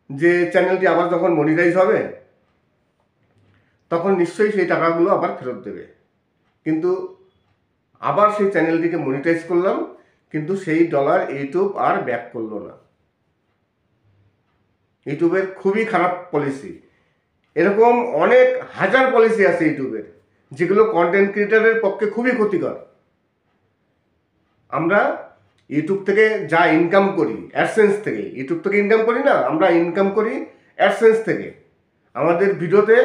যে চ্যানেলটি আবার যখন মনিটাইজ হবে তখন নিশ্চয়ই সেই টাকাগুলো আবার ফেরত দেবে, কিন্তু আবার সেই চ্যানেলটিকে মনিটাইজ করলাম, কিন্তু সেই ডলার ইউটিউব আর ব্যাক করলো না। ইউটিউবের খুবই খারাপ পলিসি। এরকম অনেক হাজার পলিসি আছে ইউটিউবের, যেগুলো কন্টেন্ট ক্রিয়েটারের পক্ষে খুবই ক্ষতিকর। আমরা ইউটিউব থেকে যা ইনকাম করি অ্যাডসেন্স থেকে, ইউটিউব থেকে ইনকাম করি না, আমরা ইনকাম করি অ্যাডসেন্স থেকে। আমাদের ভিডিওতে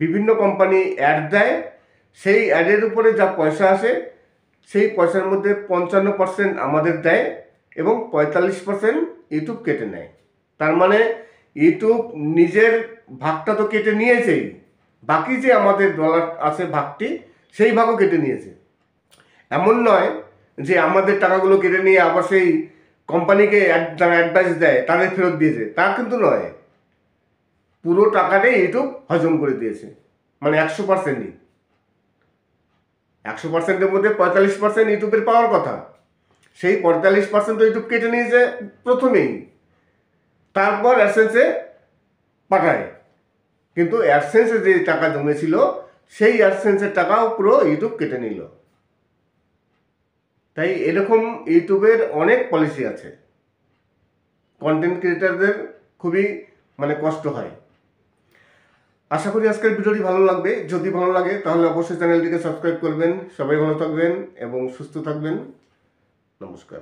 বিভিন্ন কোম্পানি অ্যাড দেয়, সেই অ্যাডের উপরে যা পয়সা আসে সেই পয়সার মধ্যে 55% আমাদের দেয় এবং 45% ইউটিউব কেটে নেয়। তার মানে ইউটিউব নিজের ভাগটা তো কেটে নিয়েছেই, বাকি যে আমাদের ডলার আছে ভাগটি, সেই ভাগও কেটে নিয়েছে। এমন নয় যে আমাদের টাকাগুলো কেটে নিয়ে আবার সেই কোম্পানিকে যারা অ্যাডভাইস দেয় তাদের ফেরত দিয়েছে, তা কিন্তু নয়। পুরো টাকাটাই ইউটিউব হজম করে দিয়েছে, মানে 100%ই। 100%-এর মধ্যে 45% ইউটিউবের পাওয়ার কথা, সেই 45% তো ইউটিউব কেটে নিয়েছে প্রথমেই, তারপর অ্যাডসেন্সে পাঠায়। কিন্তু অ্যাডসেন্সে যে টাকা জমেছিল সেই অ্যাডসেন্সের টাকাও পুরো ইউটিউব কেটে নিল। তাই এরকম ইউটিউবের অনেক পলিসি আছে, কন্টেন্ট ক্রিয়েটারদের খুবই কষ্ট হয়। আশা করি আজকের ভিডিওটি ভালো লাগবে। যদি ভালো লাগে তাহলে অবশ্যই চ্যানেলটিকে সাবস্ক্রাইব করবেন। সবাই ভালো থাকবেন এবং সুস্থ থাকবেন। নমস্কার।